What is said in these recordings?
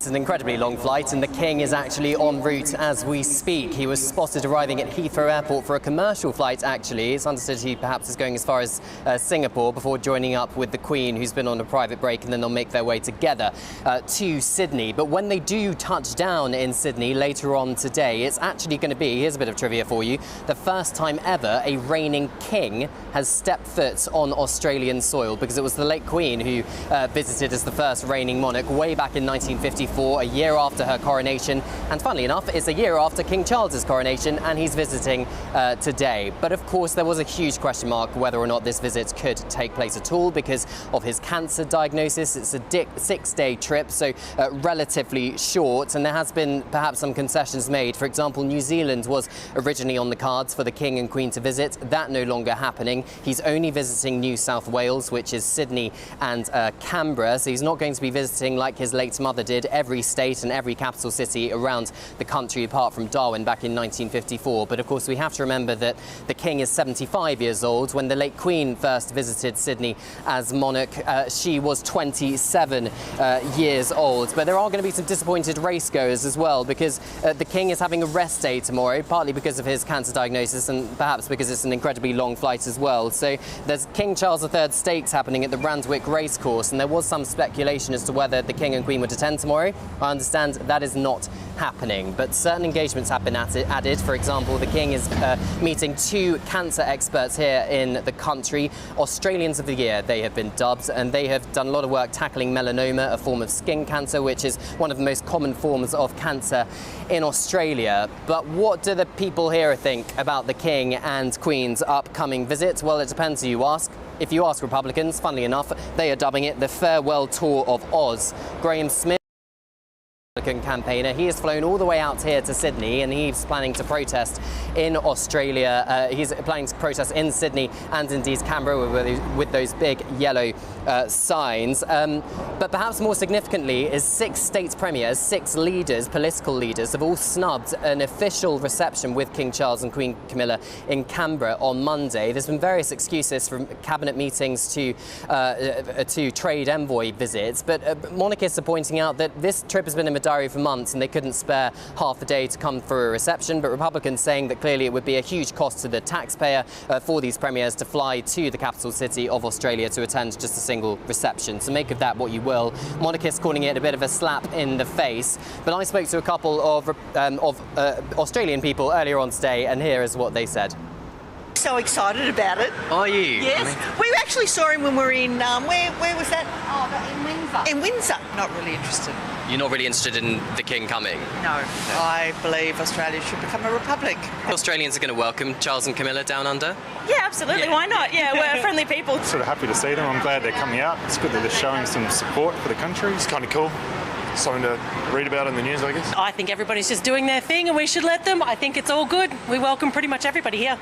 It's an incredibly long flight, and the King is actually en route as we speak. He was spotted arriving at Heathrow Airport for a commercial flight, actually. It's understood he perhaps is going as far as Singapore before joining up with the Queen, who's been on a private break, and then they'll make their way together to Sydney. But when they do touch down in Sydney later on today, it's actually going to be, here's a bit of trivia for you, the first time ever a reigning king has stepped foot on Australian soil, because it was the late Queen who visited as the first reigning monarch way back in 1954. A year after her coronation, and funnily enough, it's a year after King Charles's coronation, and he's visiting today. But of course, there was a huge question mark whether or not this visit could take place at all because of his cancer diagnosis. It's a 6-day trip, so relatively short, and there has been perhaps some concessions made. For example, New Zealand was originally on the cards for the King and Queen to visit. That no longer happening. He's only visiting New South Wales, which is Sydney and Canberra, so he's not going to be visiting like his late mother did every state and every capital city around the country apart from Darwin back in 1954. But of course we have to remember that the King is 75 years old. When the late Queen first visited Sydney as monarch, she was 27 years old. But there are going to be some disappointed racegoers as well, because the King is having a rest day tomorrow, partly because of his cancer diagnosis and perhaps because it's an incredibly long flight as well. So there's King Charles III Stakes happening at the Randwick Racecourse, and there was some speculation as to whether the King and Queen would attend tomorrow. I understand that is not happening, but certain engagements have been added. For example, the King is meeting 2 cancer experts here in the country. Australians of the Year, they have been dubbed, and they have done a lot of work tackling melanoma, a form of skin cancer, which is one of the most common forms of cancer in Australia. But what do the people here think about the King and Queen's upcoming visit? Well, it depends who you ask. If you ask Republicans, funnily enough, they are dubbing it the farewell tour of Oz. Graham Smith, campaigner, he has flown all the way out here to Sydney, and he's planning to protest in Australia. He's planning to protest in Sydney and indeed Canberra with those big yellow signs. But perhaps more significantly is 6 state premiers, 6 leaders, political leaders, have all snubbed an official reception with King Charles and Queen Camilla in Canberra on Monday. There's been various excuses from cabinet meetings to trade envoy visits, but monarchists are pointing out that this trip has been in the diary for months and they couldn't spare half the day to come for a reception. But Republicans saying that clearly it would be a huge cost to the taxpayer for these premiers to fly to the capital city of Australia to attend just a single reception. So make of that what you will. Monarchists calling it a bit of a slap in the face. But I spoke to a couple of Australian people earlier on today, and here is what they said. So excited about it. Are you? Yes. We actually saw him when we were in, where was that? Oh, in Windsor. In Windsor. Not really interested. You're not really interested in the King coming? No. I believe Australia should become a republic. Australians are going to welcome Charles and Camilla down under? Yeah, absolutely. Yeah. Why not? Yeah, we're friendly people. Sort of happy to see them. I'm glad they're coming out. It's good that they're showing some support for the country. It's kind of cool. Something to read about in the news, I guess. I think everybody's just doing their thing and we should let them. I think it's all good. We welcome pretty much everybody here.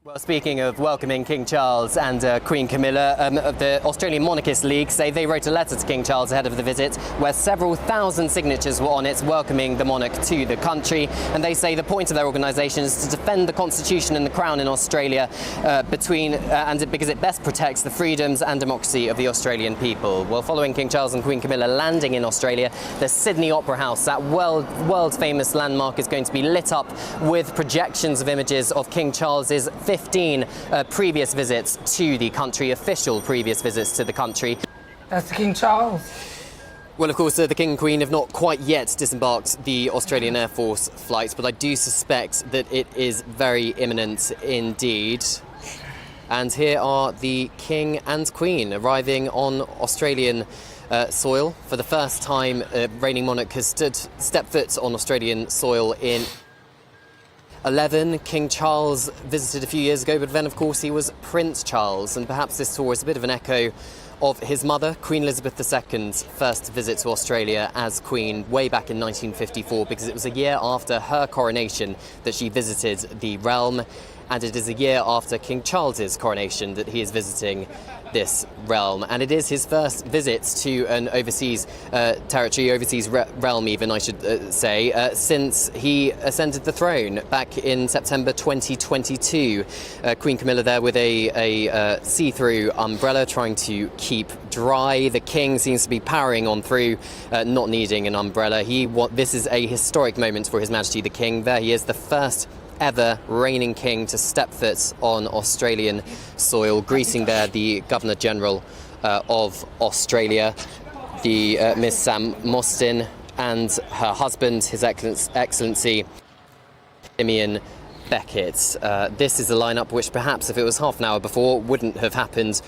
Well, speaking of welcoming King Charles and Queen Camilla, the Australian Monarchist League say they wrote a letter to King Charles ahead of the visit where several thousand signatures were on it welcoming the monarch to the country. And they say the point of their organisation is to defend the Constitution and the Crown in Australia because it best protects the freedoms and democracy of the Australian people. Well, following King Charles and Queen Camilla landing in Australia, the Sydney Opera House, that world-famous landmark, is going to be lit up with projections of images of King Charles's 15 previous visits to the country, official previous visits to the country. That's King Charles. Well, of course, the King and Queen have not quite yet disembarked the Australian Air Force flight, but I do suspect that it is very imminent indeed. And here are the King and Queen arriving on Australian soil. For the first time, reigning monarch has stepped foot on Australian soil in 11. King Charles visited a few years ago, but then of course he was Prince Charles, and perhaps this tour is a bit of an echo of his mother, Queen Elizabeth II's first visit to Australia as Queen way back in 1954, because it was a year after her coronation that she visited the realm. and it is a year after King Charles's coronation that he is visiting this realm, and it is his first visit to an overseas territory, realm even, I should say, since he ascended the throne back in September 2022. Queen Camilla there with a see-through umbrella trying to keep dry. The king seems to be powering on through, not needing an umbrella. This is a historic moment for His Majesty the King. There he is, the first ever reigning king to step foot on Australian soil, greeting there the Governor General of Australia, the Miss Sam Mostyn, and her husband, His Excellency Simeon Beckett. This is a lineup which perhaps if it was half an hour before wouldn't have happened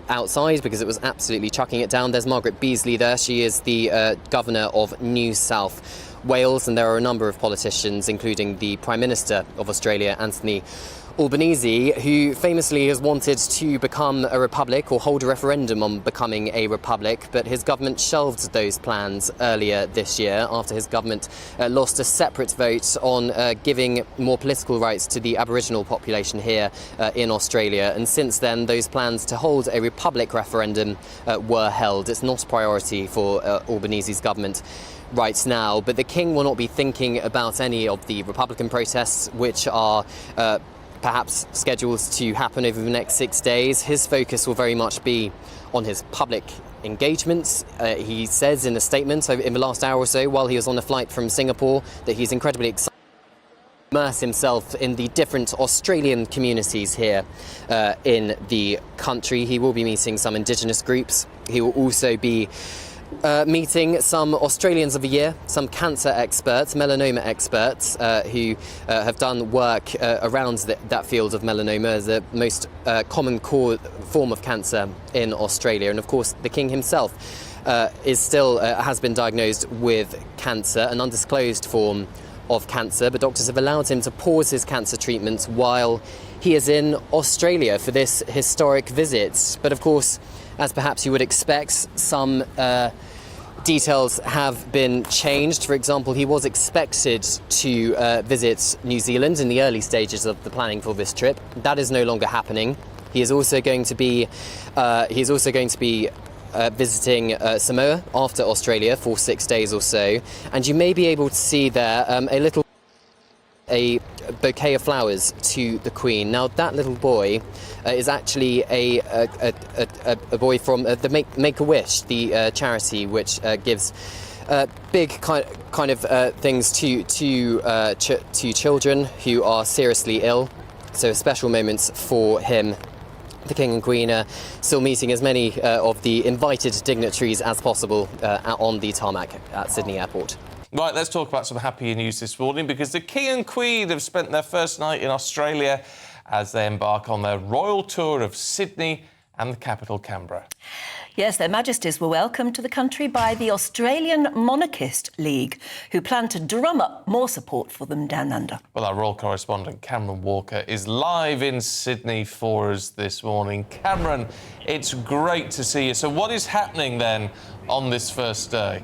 outside, because it was absolutely chucking it down. There's Margaret Beazley there. She is the Governor of New South Wales, and there are a number of politicians, including the Prime Minister of Australia, Anthony Albanese, who famously has wanted to become a republic or hold a referendum on becoming a republic, but his government shelved those plans earlier this year after his government lost a separate vote on giving more political rights to the Aboriginal population here in Australia. And since then, those plans to hold a republic referendum were held. It's not a priority for Albanese's government right now, but the king will not be thinking about any of the Republican protests which are perhaps scheduled to happen over the next 6 days. His focus will very much be on his public engagements. He says in a statement in the last hour or so, while he was on a flight from Singapore, that he's incredibly excited to immerse himself in the different Australian communities here in the country. He will be meeting some Indigenous groups. He will also be meeting some Australians of the Year, some cancer experts, melanoma experts, who have done work around that field of melanoma, the most common form of cancer in Australia. And of course, the King himself has been diagnosed with cancer, an undisclosed form of cancer, but doctors have allowed him to pause his cancer treatment while he is in Australia for this historic visit. But of course, as perhaps you would expect, some details have been changed. For example, he was expected to visit New Zealand in the early stages of the planning for this trip. That is no longer happening. He is also going to be visiting Samoa after Australia for 6 days or so, and you may be able to see there a bouquet of flowers to the Queen. Now, that little boy is actually a boy from the Make-A-Wish, the charity which gives big kind of things to children who are seriously ill. So special moments for him. The King and Queen are still meeting as many of the invited dignitaries as possible on the tarmac at Sydney Airport. Right, let's talk about some happier news this morning, because the King and Queen have spent their first night in Australia as they embark on their royal tour of Sydney and the capital, Canberra. Yes, their Majesties were welcomed to the country by the Australian Monarchist League, who plan to drum up more support for them down under. Well, our royal correspondent Cameron Walker is live in Sydney for us this morning. Cameron, it's great to see you. So what is happening then on this first day?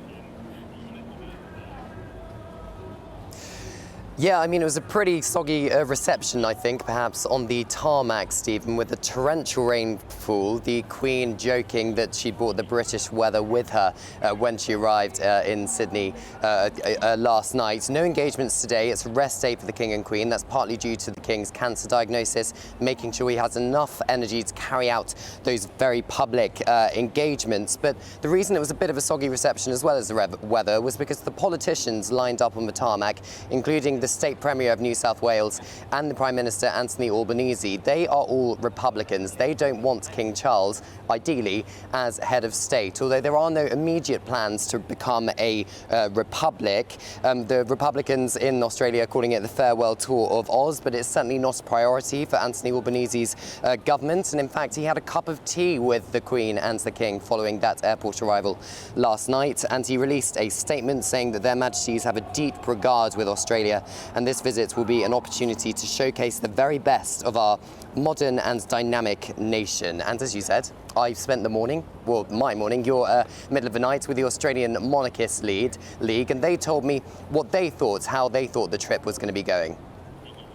Yeah, I mean, it was a pretty soggy reception, I think, perhaps on the tarmac, Stephen, with the torrential rainfall. The Queen joking that she brought the British weather with her when she arrived in Sydney last night. No engagements today. It's a rest day for the King and Queen. That's partly due to the King's cancer diagnosis, making sure he has enough energy to carry out those very public engagements. But the reason it was a bit of a soggy reception as well as the weather was because the politicians lined up on the tarmac, including the State Premier of New South Wales and the Prime Minister Anthony Albanese, they are all Republicans. They don't want King Charles, ideally, as head of state, although there are no immediate plans to become a republic. The Republicans in Australia are calling it the farewell tour of Oz, but it's certainly not a priority for Anthony Albanese's government. And in fact, he had a cup of tea with the Queen and the King following that airport arrival last night, and he released a statement saying that their Majesties have a deep regard with Australia, and this visit will be an opportunity to showcase the very best of our modern and dynamic nation. And as you said, I spent the morning, well, my morning, your middle of the night, with the Australian Monarchist League, and they told me what they thought, how they thought the trip was going to be going.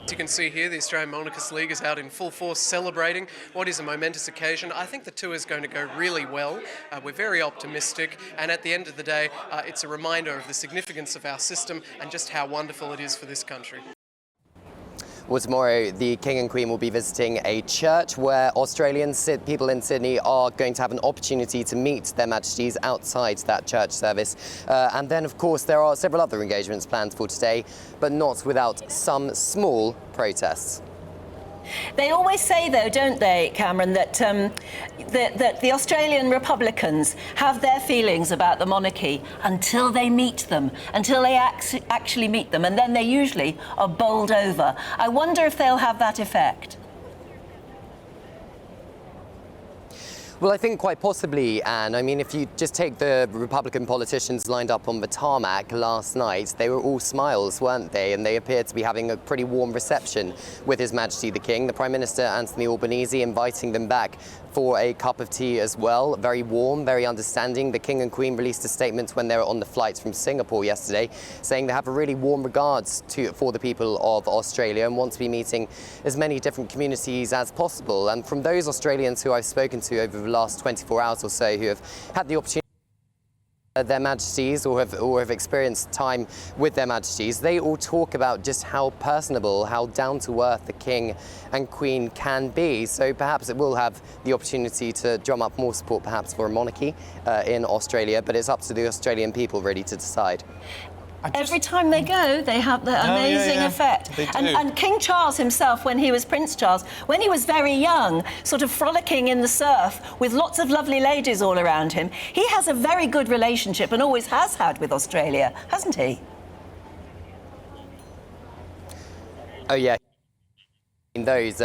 As you can see here, the Australian Monarchist League is out in full force celebrating what is a momentous occasion. I think the tour is going to go really well. We're very optimistic, and at the end of the day, it's a reminder of the significance of our system and just how wonderful it is for this country. Well, tomorrow the King and Queen will be visiting a church where people in Sydney are going to have an opportunity to meet their Majesties outside that church service. And then, of course, there are several other engagements planned for today, but not without some small protests. They always say, though, don't they, Cameron, that that the Australian Republicans have their feelings about the monarchy until they meet them, until they actually meet them, and then they usually are bowled over. I wonder if they'll have that effect. Well, I think quite possibly, Anne. I mean, if you just take the Republican politicians lined up on the tarmac last night, they were all smiles, weren't they? And they appeared to be having a pretty warm reception with His Majesty the King. The Prime Minister, Anthony Albanese, inviting them back for a cup of tea as well. Very warm, very understanding. The King and Queen released a statement when they were on the flight from Singapore yesterday, saying they have a really warm regards for the people of Australia and want to be meeting as many different communities as possible. And from those Australians who I've spoken to over the last 24 hours or so who have had the opportunity their Majesties or have experienced time with their Majesties, they all talk about just how personable, how down-to-earth the King and Queen can be. So perhaps it will have the opportunity to drum up more support perhaps for a monarchy in Australia, but it's up to the Australian people really to decide. Every time they go, they have the amazing effect. And King Charles himself, when he was Prince Charles, when he was very young, sort of frolicking in the surf with lots of lovely ladies all around him, he has a very good relationship and always has had with Australia, hasn't he? Oh yeah, those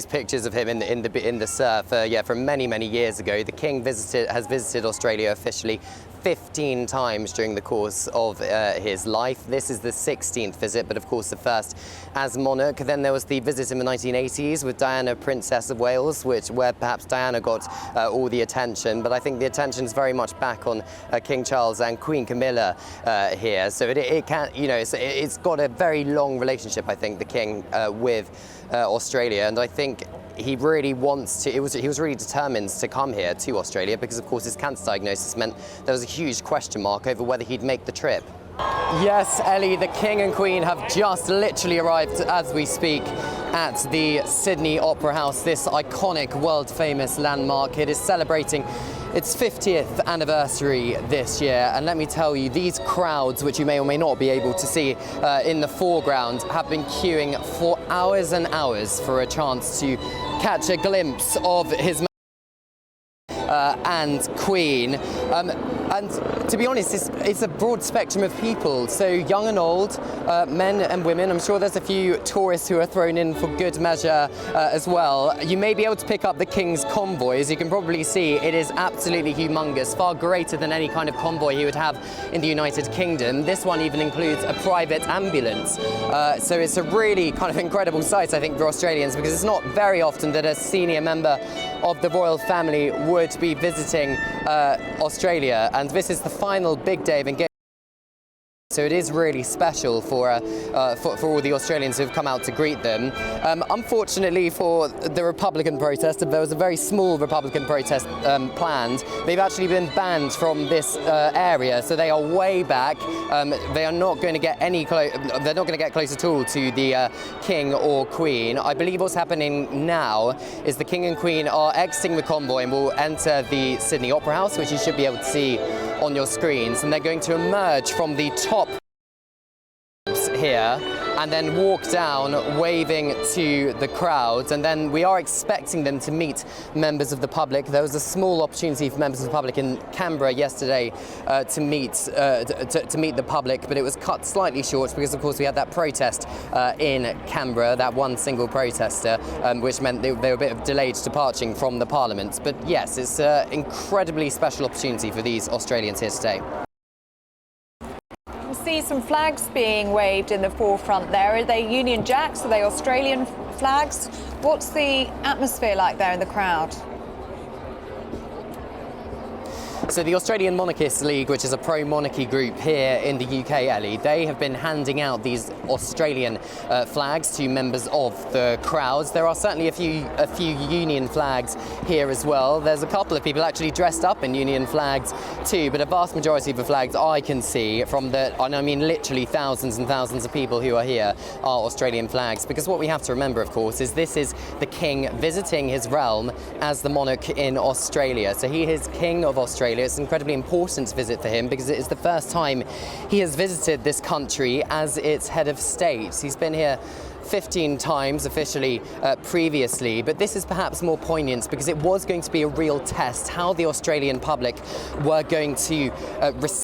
pictures of him in the surf, from many years ago. The King has visited Australia officially 15 times during the course of his life. This is the 16th visit, but of course the first as monarch. Then there was the visit in the 1980s with Diana, Princess of Wales, where perhaps Diana got all the attention, but I think the attention is very much back on King Charles and Queen Camilla here. So it can, it's got a very long relationship, I think, the King with Australia, and I think he really wants to. He was really determined to come here to Australia because, of course, his cancer diagnosis meant there was a huge question mark over whether he'd make the trip. Yes, Ellie, the King and Queen have just literally arrived as we speak at the Sydney Opera House, this iconic world-famous landmark. It is celebrating its 50th anniversary this year, and let me tell you, these crowds, which you may or may not be able to see in the foreground, have been queuing for hours and hours for a chance to catch a glimpse of His and Queen. And to be honest, it's a broad spectrum of people, so young and old, men and women. I'm sure there's a few tourists who are thrown in for good measure as well. You may be able to pick up the King's convoy. As you can probably see, it is absolutely humongous, far greater than any kind of convoy he would have in the United Kingdom. This one even includes a private ambulance. So it's a really kind of incredible sight, I think, for Australians, because it's not very often that a senior member of the royal family would be visiting Australia, and this is the final big day of engagement. So it is really special for all the Australians who have come out to greet them. Unfortunately for the Republican protest, there was a very small Republican protest planned. They've actually been banned from this area, so they are way back. They are not going to get they're not going to get close at all to the King or Queen. I believe what's happening now is the King and Queen are exiting the convoy and will enter the Sydney Opera House, which you should be able to see on your screens, and they're going to emerge from the top here and then walk down waving to the crowds, and then we are expecting them to meet members of the public. There was a small opportunity for members of the public in Canberra yesterday to meet the public, but it was cut slightly short because, of course, we had that protest in Canberra, that one single protester, which meant they were a bit delayed departing from the Parliament. But yes, it's an incredibly special opportunity for these Australians here today. See some flags being waved in the forefront there. Are they Union Jacks? Are they Australian flags? What's the atmosphere like there in the crowd? So the Australian Monarchists League, which is a pro-monarchy group here in the UK, Ellie, they have been handing out these Australian flags to members of the crowds. There are certainly a few Union flags here as well. There's a couple of people actually dressed up in Union flags too, but a vast majority of the flags I can see from and I mean literally thousands and thousands of people who are here are Australian flags. Because what we have to remember, of course, is this is the king visiting his realm as the monarch in Australia. So he is King of Australia. It's an incredibly important visit for him because it is the first time he has visited this country as its head of state. He's been here 15 times officially previously, but this is perhaps more poignant because it was going to be a real test how the Australian public were going to receive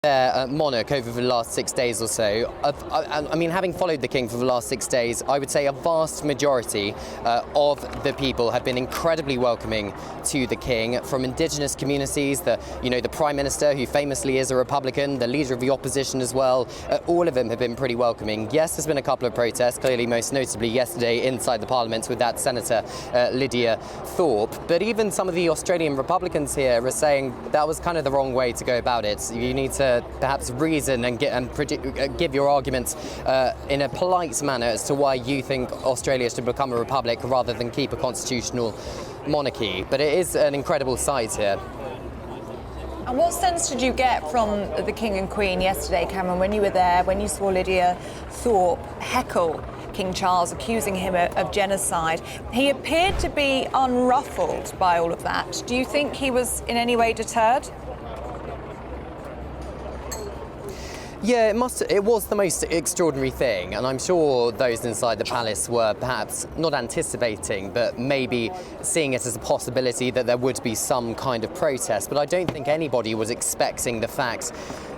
their monarch over the last 6 days or so. I mean, having followed the king for the last 6 days, I would say a vast majority of the people have been incredibly welcoming to the king, from indigenous communities, the prime minister, who famously is a Republican, the leader of the opposition as well. All of them have been pretty welcoming. Yes, there's been a couple of protests, clearly most notably yesterday inside the parliament with that Senator Lydia Thorpe, but even some of the Australian Republicans here are saying that was kind of the wrong way to go about it. You need to perhaps reason and give your arguments in a polite manner as to why you think Australia should become a republic rather than keep a constitutional monarchy. But it is an incredible sight here. And what sense did you get from the King and Queen yesterday, Cameron, when you were there, when you saw Lydia Thorpe heckle King Charles, accusing him of genocide? He appeared to be unruffled by all of that. Do you think he was in any way deterred? Yeah, it was the most extraordinary thing, and I'm sure those inside the palace were perhaps not anticipating, but maybe seeing it as a possibility that there would be some kind of protest. But I don't think anybody was expecting the fact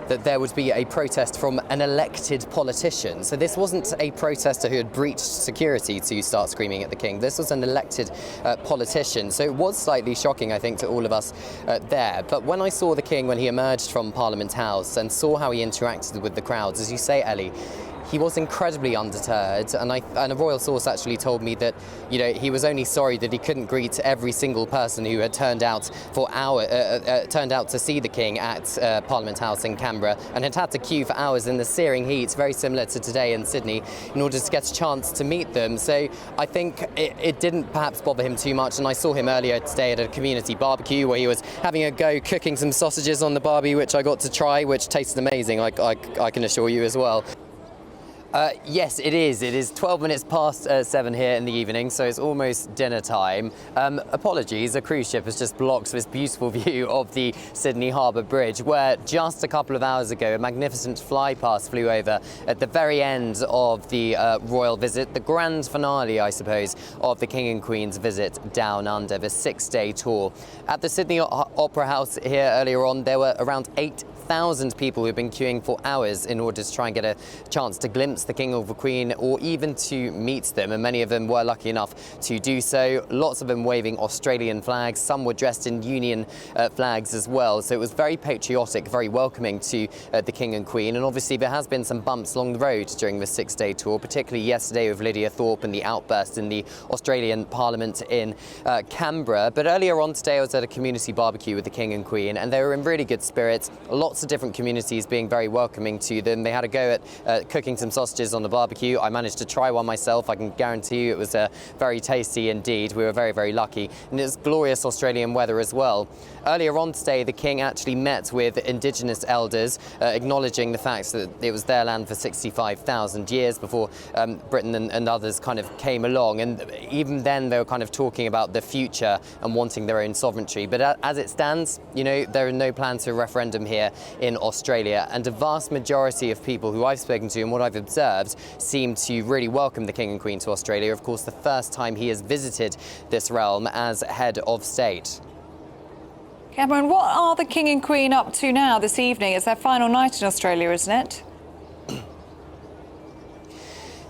that there would be a protest from an elected politician. So this wasn't a protester who had breached security to start screaming at the king. This was an elected politician. So it was slightly shocking, I think, to all of us there. But when I saw the king, when he emerged from Parliament House and saw how he interacted with the crowds, as you say, Ellie, he was incredibly undeterred, and a royal source actually told me that, he was only sorry that he couldn't greet every single person who had turned out to see the king at Parliament House in Canberra and had to queue for hours in the searing heat, very similar to today in Sydney, in order to get a chance to meet them. So I think it didn't perhaps bother him too much, and I saw him earlier today at a community barbecue where he was having a go cooking some sausages on the barbie, which I got to try, which tasted amazing, I can assure you as well. Yes, it is. It is 12 minutes past 7 here in the evening, so it's almost dinner time. Apologies, a cruise ship has just blocked this beautiful view of the Sydney Harbour Bridge, where just a couple of hours ago a magnificent flypast flew over at the very end of the royal visit, the grand finale, I suppose, of the King and Queen's visit down under, the 6-day tour. At the Sydney Opera House here earlier on, there were around 8,000 people who've been queuing for hours in order to try and get a chance to glimpse the King or the Queen, or even to meet them, and many of them were lucky enough to do so. Lots of them waving Australian flags, some were dressed in Union flags as well, so it was very patriotic, very welcoming to the King and Queen. And obviously there has been some bumps along the road during the 6-day tour, particularly yesterday with Lydia Thorpe and the outburst in the Australian Parliament in Canberra. But earlier on today I was at a community barbecue with the King and Queen, and they were in really good spirits. Lots of different communities being very welcoming to them. They had a go at cooking some sausages on the barbecue. I managed to try one myself. I can guarantee you it was very tasty indeed. We were very, very lucky. And it was glorious Australian weather as well. Earlier on today, the King actually met with Indigenous elders, acknowledging the fact that it was their land for 65,000 years before Britain and others kind of came along. And even then, they were kind of talking about the future and wanting their own sovereignty. But as it stands, there are no plans for a referendum here in Australia. And a vast majority of people who I've spoken to and what I've observed seem to really welcome the King and Queen to Australia. Of course, the first time he has visited this realm as head of state. Cameron, what are the King and Queen up to now this evening? It's their final night in Australia, isn't it?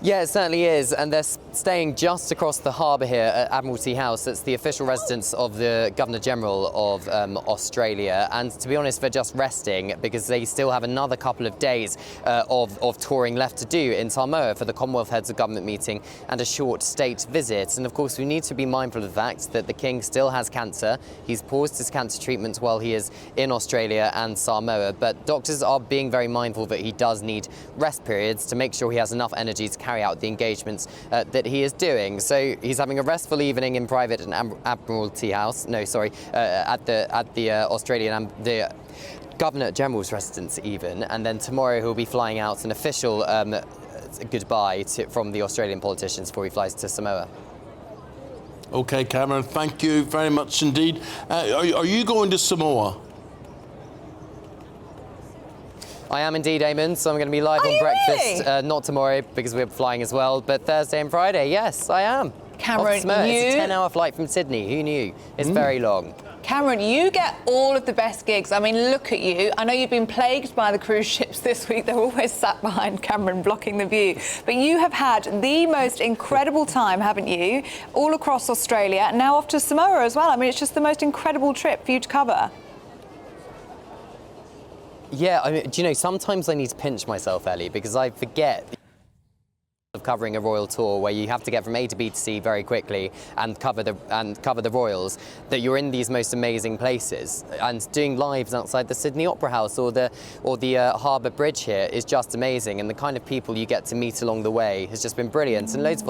Yeah, it certainly is, and they're staying just across the harbour here at Admiralty House. It's the official residence of the Governor-General of Australia, and to be honest, they're just resting because they still have another couple of days of touring left to do in Samoa for the Commonwealth Heads of Government meeting and a short state visit. And of course, we need to be mindful of the fact that the King still has cancer. He's paused his cancer treatment while he is in Australia and Samoa, but doctors are being very mindful that he does need rest periods to make sure he has enough energy to carry out the engagements that he is doing. So he's having a restful evening in private at Admiralty House. No, sorry, at the Australian the Governor General's residence even, and then tomorrow he'll be flying out an official goodbye from the Australian politicians before he flies to Samoa. Okay, Cameron, thank you very much indeed. Are you going to Samoa? I am indeed, Eamon, so I'm going to be live on breakfast, really? not tomorrow because we're flying as well, but Thursday and Friday, yes, I am. Cameron, It's a 10-hour flight from Sydney, who knew? It's very long. Cameron, you get all of the best gigs. I mean, look at you. I know you've been plagued by the cruise ships this week. They're always sat behind Cameron, blocking the view. But you have had the most incredible time, haven't you? All across Australia, now off to Samoa as well. I mean, it's just the most incredible trip for you to cover. Yeah, I mean, do you know, sometimes I need to pinch myself, Ellie, because I forget of covering a royal tour where you have to get from A to B to C very quickly and cover the royals, that you're in these most amazing places, and doing lives outside the Sydney Opera House or the Harbour Bridge here is just amazing, and the kind of people you get to meet along the way has just been brilliant. And lots of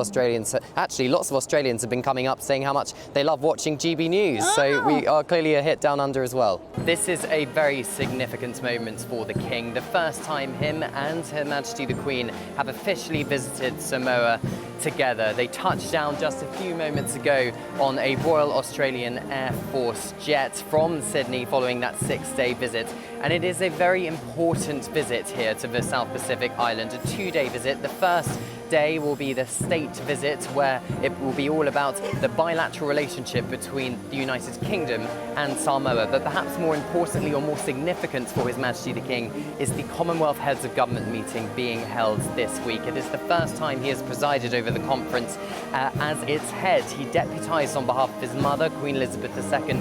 Australians have been coming up saying how much they love watching GB News. So we are clearly a hit down under as well. This is a very significant moment for the King. The first time him and Her Majesty the Queen have officially visited Samoa together. They touched down just a few moments ago on a Royal Australian Air Force jet from Sydney following that 6-day visit. And it is a very important visit here to the South Pacific island, a 2-day visit. The first day will be the state visit, where it will be all about the bilateral relationship between the United Kingdom and Samoa. But perhaps more importantly, or more significant for His Majesty the King, is the Commonwealth Heads of Government meeting being held this week. It is the first time he has presided over the conference as its head. He deputised on behalf of his mother, Queen Elizabeth II,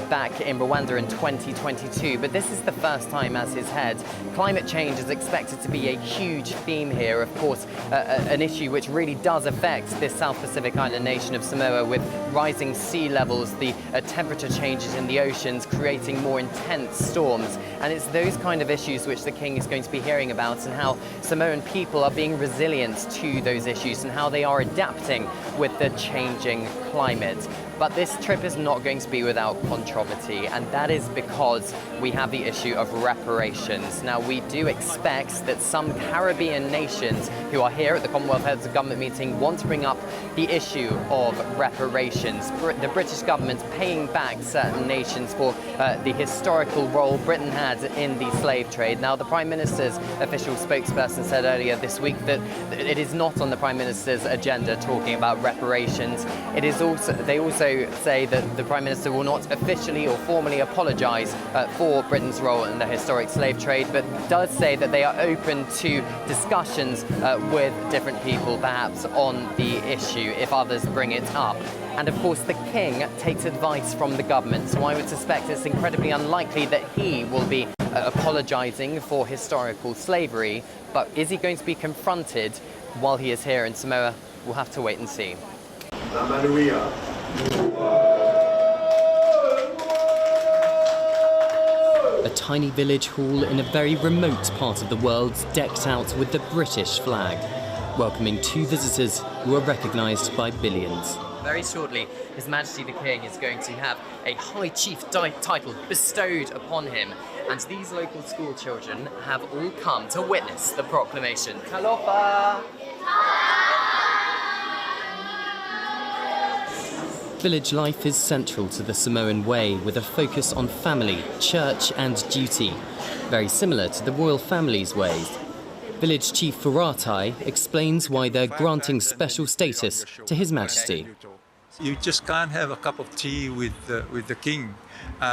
back in Rwanda in 2022, but this is the first time as his head. Climate change is expected to be a huge theme here, of course, an issue which really does affect this South Pacific island nation of Samoa, with rising sea levels, the temperature changes in the oceans creating more intense storms. And it's those kind of issues which the King is going to be hearing about, and how Samoan people are being resilient to those issues and how they are adapting with the changing climate. But this trip is not going to be without controversy, and that is because we have the issue of reparations. Now, we do expect that some Caribbean nations who are here at the Commonwealth Heads of Government meeting want to bring up the issue of reparations. The British government paying back certain nations for the historical role Britain had in the slave trade. Now, the Prime Minister's official spokesperson said earlier this week that it is not on the Prime Minister's agenda talking about reparations. It is also, they also say that the Prime Minister will not officially or formally apologise for Britain's role in the historic slave trade, but does say that they are open to discussions with different people, perhaps on the issue, if others bring it up. And of course, the King takes advice from the government, so I would suspect it's incredibly unlikely that he will be apologising for historical slavery. But is he going to be confronted while he is here in Samoa? We'll have to wait and see. A tiny village hall in a very remote part of the world, decked out with the British flag, welcoming two visitors who are recognised by billions. Very shortly, His Majesty the King is going to have a High Chief title bestowed upon him, and these local school children have all come to witness the proclamation. Kalofa! Village life is central to the Samoan way, with a focus on family, church and duty, very similar to the royal family's ways. Village Chief Furatai explains why they're granting special status to His Majesty. You just can't have a cup of tea with the King.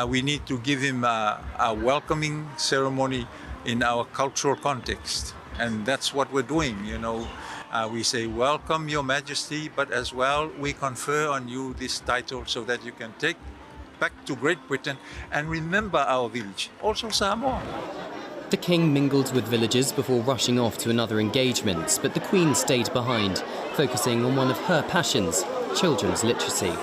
We need to give him a welcoming ceremony in our cultural context, and that's what we're doing, you know. We say, welcome, Your Majesty, but as well, we confer on you this title so that you can take back to Great Britain and remember our village, also Samoa. The King mingled with villagers before rushing off to another engagement, but the Queen stayed behind, focusing on one of her passions, children's literacy.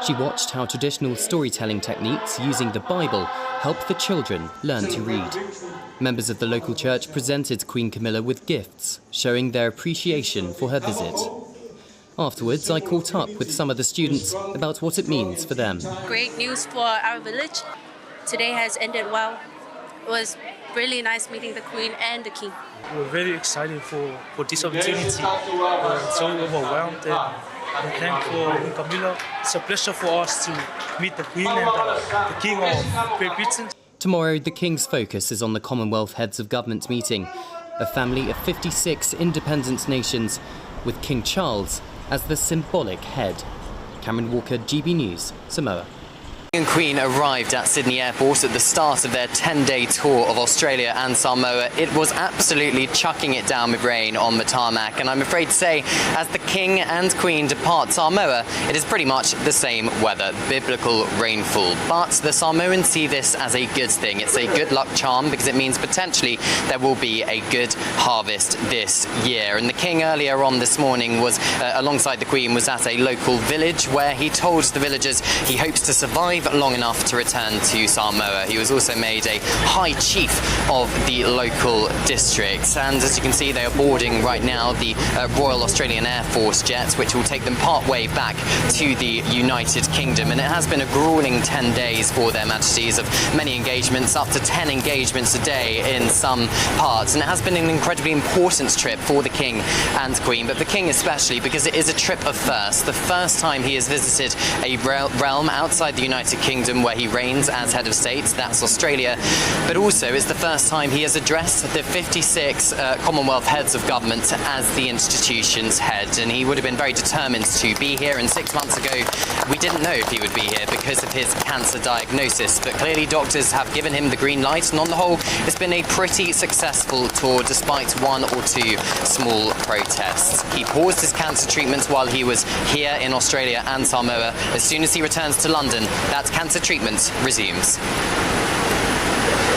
She watched how traditional storytelling techniques using the Bible help the children learn to read. Members of the local church presented Queen Camilla with gifts, showing their appreciation for her visit. Afterwards, I caught up with some of the students about what it means for them. Great news for our village. Today has ended well. It was really nice meeting the Queen and the King. We're very excited for this opportunity. We're so overwhelmed and thankful for Queen Camilla. It's a pleasure for us to meet the Queen and the King of Great Britain. Tomorrow, the King's focus is on the Commonwealth Heads of Government meeting, a family of 56 independent nations, with King Charles as the symbolic head. Cameron Walker, GB News, Samoa. King and Queen arrived at Sydney Airport at the start of their 10-day tour of Australia and Samoa. It was absolutely chucking it down with rain on the tarmac, and I'm afraid to say, as the King and Queen depart Samoa, it is pretty much the same weather, biblical rainfall. But the Samoans see this as a good thing. It's a good luck charm because it means potentially there will be a good harvest this year. And the King earlier on this morning was, alongside the Queen, was at a local village where he told the villagers he hopes to survive long enough to return to Samoa. He was also made a High Chief of the local district, and as you can see, they are boarding right now the Royal Australian Air Force jet, which will take them part way back to the United Kingdom. And it has been a grueling 10 days for their Majesties, of many engagements, up to 10 engagements a day in some parts, and it has been an incredibly important trip for the King and Queen, but the King especially because it is a trip of first. The first time he has visited a realm outside the United Kingdom where he reigns as head of state, that's Australia, but also it's the first time he has addressed the 56 Commonwealth heads of government as the institution's head, and he would have been very determined to be here, and 6 months ago we didn't know if he would be here because of his cancer diagnosis, but clearly doctors have given him the green light, and on the whole it's been a pretty successful tour despite one or two small protests. He paused his cancer treatments while he was here in Australia and Samoa. As soon as he returns to London, that cancer treatment resumes.